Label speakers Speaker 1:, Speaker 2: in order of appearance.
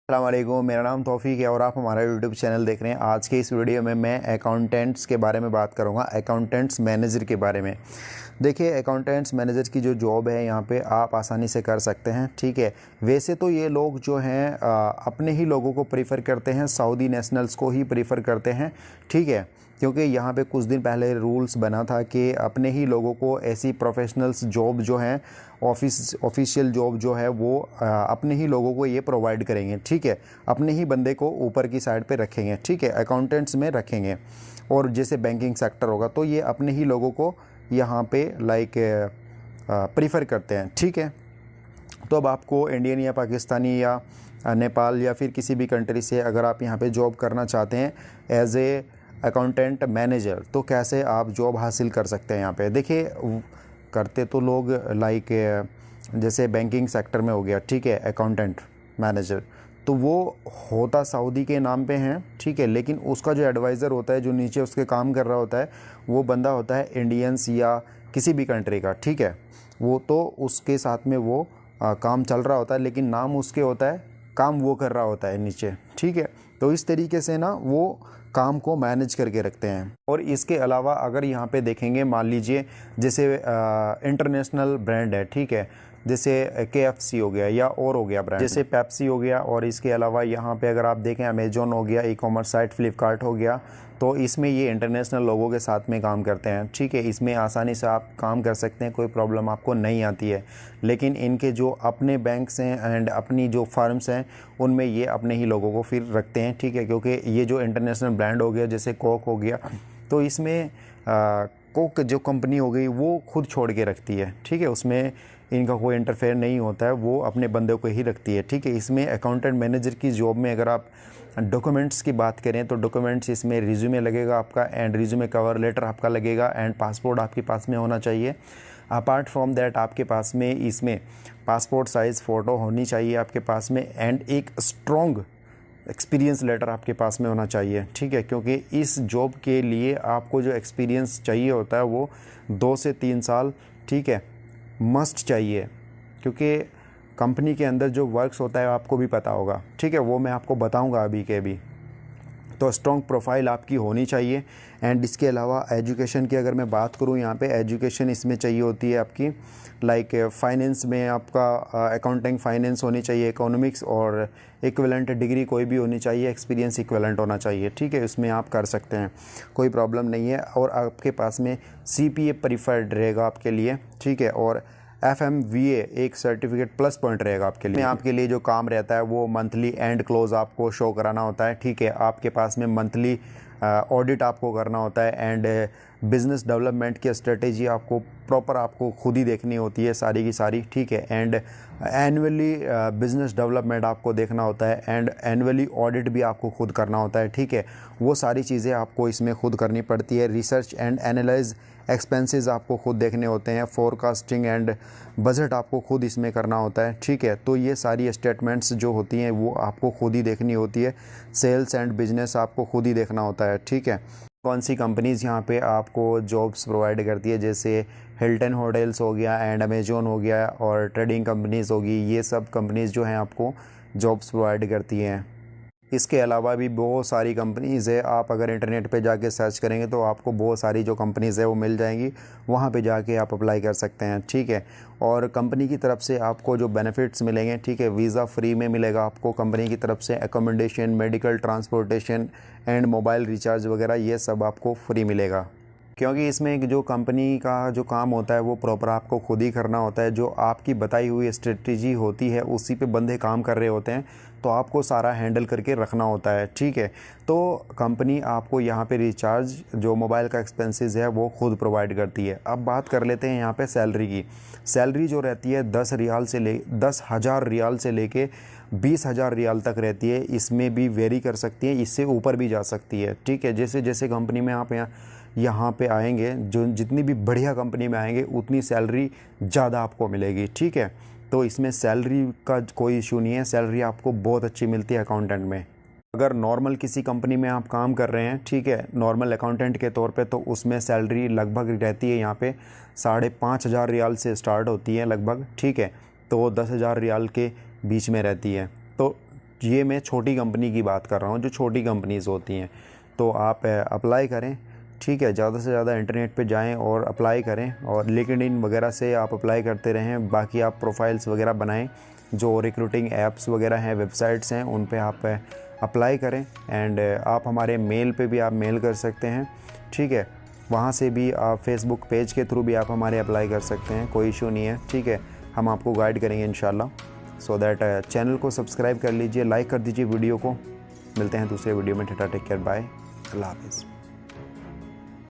Speaker 1: अस्सलाम वालेकुम, मेरा नाम तौफीक है और आप हमारा यूट्यूब चैनल देख रहे हैं। आज के इस वीडियो में मैं अकाउंटेंट्स के बारे में बात करूंगा, अकाउंटेंट्स मैनेजर के बारे में। देखिए, अकाउंटेंट्स मैनेजर की जो जॉब है यहाँ पे आप आसानी से कर सकते हैं। ठीक है, वैसे तो ये लोग जो हैं अपने ही लोगों को प्रीफ़र करते हैं, सऊदी नेशनल्स को ही प्रीफ़र करते हैं। ठीक है, क्योंकि यहाँ पे कुछ दिन पहले रूल्स बना था कि अपने ही लोगों को ऐसी प्रोफेशनल्स जॉब जो हैं, ऑफिशियल जॉब जो है वो अपने ही लोगों को ये प्रोवाइड करेंगे। ठीक है, अपने ही बंदे को ऊपर की साइड पे रखेंगे। ठीक है, अकाउंटेंट्स में रखेंगे। और जैसे बैंकिंग सेक्टर होगा तो ये अपने ही लोगों को यहाँ पे प्रीफर करते हैं। ठीक है, तो अब आपको इंडियन या पाकिस्तानी या नेपाल या फिर किसी भी कंट्री से अगर आप यहाँ पे जॉब करना चाहते हैं एज ए अकाउंटेंट मैनेजर, तो कैसे आप जॉब हासिल कर सकते हैं यहाँ पे। देखिए, करते तो लोग जैसे बैंकिंग सेक्टर में हो गया, ठीक है, अकाउंटेंट मैनेजर, तो वो होता सऊदी के नाम पे हैं। ठीक है, लेकिन उसका जो एडवाइज़र होता है, जो नीचे उसके काम कर रहा होता है, वो बंदा होता है इंडियंस या किसी भी कंट्री का। ठीक है, वो तो उसके साथ में वो काम चल रहा होता है, लेकिन नाम उसके होता है, काम वो कर रहा होता है नीचे। ठीक है, तो इस तरीके से ना वो काम को मैनेज करके रखते हैं। और इसके अलावा अगर यहाँ पे देखेंगे, मान लीजिए जैसे इंटरनेशनल ब्रांड है, ठीक है, जैसे KFC हो गया या और हो गया ब्रांड, जैसे पेप्सी हो गया, और इसके अलावा यहाँ पे अगर आप देखें अमेजोन हो गया, ई-कॉमर्स साइट फ्लिपकार्ट हो गया, तो इसमें ये इंटरनेशनल लोगों के साथ में काम करते हैं। ठीक है, इसमें आसानी से आप काम कर सकते हैं, कोई प्रॉब्लम आपको नहीं आती है। लेकिन इनके जो अपने बैंक्स हैं एंड अपनी जो फार्म्स हैं, उनमें ये अपने ही लोगों को फिर रखते हैं। ठीक है, क्योंकि ये जो इंटरनेशनल ब्रांड हो गया, जैसे कोक हो गया, तो इसमें कोक जो कंपनी हो गई वो खुद छोड़ के रखती है। ठीक है, उसमें इनका कोई इंटरफेयर नहीं होता है, वो अपने बंदे को ही रखती है। ठीक है, इसमें अकाउंटेंट मैनेजर की जॉब में अगर आप डॉक्यूमेंट्स की बात करें तो डॉक्यूमेंट्स इसमें रिज्यूमे लगेगा आपका, एंड रिज्यूमे कवर लेटर आपका लगेगा, एंड पासपोर्ट आपके पास में होना चाहिए। अपार्ट फ्रॉम दैट आपके पास में इसमें पासपोर्ट साइज़ फ़ोटो होनी चाहिए आपके पास में, एंड एक स्ट्रॉन्ग एक्सपीरियंस लेटर आपके पास में होना चाहिए। ठीक है, क्योंकि इस जॉब के लिए आपको जो एक्सपीरियंस चाहिए होता है वो 2 से 3 साल, ठीक है, मस्ट चाहिए। क्योंकि कंपनी के अंदर जो वर्क्स होता है आपको भी पता होगा। ठीक है, वो मैं आपको बताऊंगा अभी के अभी। तो स्ट्रॉन्ग प्रोफाइल आपकी होनी चाहिए। एंड इसके अलावा एजुकेशन की अगर मैं बात करूं, यहाँ पे एजुकेशन इसमें चाहिए होती है आपकी, फाइनेंस में आपका अकाउंटिंग फाइनेंस होनी चाहिए, इकोनॉमिक्स और इक्विवेलेंट डिग्री कोई भी होनी चाहिए, एक्सपीरियंस इक्विवेलेंट होना चाहिए। ठीक है, इसमें आप कर सकते हैं, कोई प्रॉब्लम नहीं है। और आपके पास में CPA प्रीफर्ड रहेगा आपके लिए। ठीक है, और FMVA एक सर्टिफिकेट प्लस पॉइंट रहेगा आपके लिए। आपके लिए जो काम रहता है वो मंथली एंड क्लोज आपको शो कराना होता है। ठीक है, आपके पास में मंथली ऑडिट आपको करना होता है, एंड बिज़नेस डेवलपमेंट की स्ट्रेटेजी आपको प्रॉपर आपको खुद ही देखनी होती है सारी की सारी। ठीक है, एंड एनुअली बिज़नेस डेवलपमेंट आपको देखना होता है, एंड एनुअली ऑडिट भी आपको खुद करना होता है। ठीक है, वो सारी चीज़ें आपको इसमें खुद करनी पड़ती है। रिसर्च एंड एनालाइज एक्सपेंसेस आपको खुद देखने होते हैं, फोरकास्टिंग एंड बजट आपको खुद इसमें करना होता है। ठीक है, तो ये सारी स्टेटमेंट्स जो होती हैं वो आपको खुद ही देखनी होती है। सेल्स एंड बिजनेस आपको खुद ही देखना होता है। ठीक है, कौन सी कंपनीज़ यहाँ पे आपको जॉब्स प्रोवाइड करती है, जैसे हिल्टन होटल्स हो गया, एंड अमेजोन हो गया, और ट्रेडिंग कंपनीज़ होगी, ये सब कंपनीज़ जो हैं आपको जॉब्स प्रोवाइड करती हैं। इसके अलावा भी बहुत सारी कंपनीज़ है, आप अगर इंटरनेट पे जाके सर्च करेंगे तो आपको बहुत सारी जो कंपनीज़ है वो मिल जाएंगी, वहाँ पे जाके आप अप्लाई कर सकते हैं। ठीक है, और कंपनी की तरफ से आपको जो बेनिफिट्स मिलेंगे, ठीक है, वीज़ा फ्री में मिलेगा आपको कंपनी की तरफ से, accommodation, medical, transportation and mobile recharge वगैरह ये सब आपको फ्री मिलेगा। क्योंकि इसमें जो कंपनी का जो काम होता है वो प्रॉपर आपको खुद ही करना होता है। जो आपकी बताई हुई स्ट्रेटजी होती है उसी पे बंदे काम कर रहे होते हैं, तो आपको सारा हैंडल करके रखना होता है। ठीक है, तो कंपनी आपको यहाँ पे रिचार्ज जो मोबाइल का एक्सपेंसेस है वो खुद प्रोवाइड करती है। अब बात कर लेते हैं यहाँ पे सैलरी की। सैलरी जो रहती है 10,000 रियाल से लेके 20,000 रियाल तक रहती है। इसमें भी वेरी कर सकती है, इससे ऊपर भी जा सकती है। ठीक है, जैसे जैसे कंपनी में आप यहाँ पे आएंगे, जो जितनी भी बढ़िया कंपनी में आएंगे उतनी सैलरी ज़्यादा आपको मिलेगी। ठीक है, तो इसमें सैलरी का कोई इशू नहीं है, सैलरी आपको बहुत अच्छी मिलती है अकाउंटेंट में। अगर नॉर्मल किसी कंपनी में आप काम कर रहे हैं, ठीक है, नॉर्मल अकाउंटेंट के तौर पे, तो उसमें सैलरी लगभग रहती है यहाँ पे 5,500 रियाल से स्टार्ट होती है लगभग। ठीक है, तो 10,000 रियाल के बीच में रहती है। तो ये मैं छोटी कंपनी की बात कर रहा हूँ, जो छोटी कंपनीज़ होती हैं। तो आप अप्लाई करें, ठीक है। ज़्यादा से ज़्यादा इंटरनेट पे जाएं और अप्लाई करें, और लिंक्डइन वगैरह से आप अप्लाई करते रहें। बाकी आप प्रोफाइल्स वगैरह बनाएं, जो रिक्रूटिंग ऐप्स वगैरह हैं, वेबसाइट्स हैं, उन पे आप अप्लाई करें। एंड आप हमारे मेल पे भी आप मेल कर सकते हैं, ठीक है। वहाँ से भी आप फेसबुक पेज के थ्रू भी आप हमारे अप्लाई कर सकते हैं, कोई इशू नहीं है, ठीक है। हम आपको गाइड करेंगे इंशाल्लाह। सो दैट चैनल को सब्सक्राइब कर लीजिए, लाइक कर दीजिए वीडियो को। मिलते हैं दूसरे वीडियो में। टाटा, टेक केयर, बाय, अल्लाह हाफ़िज़।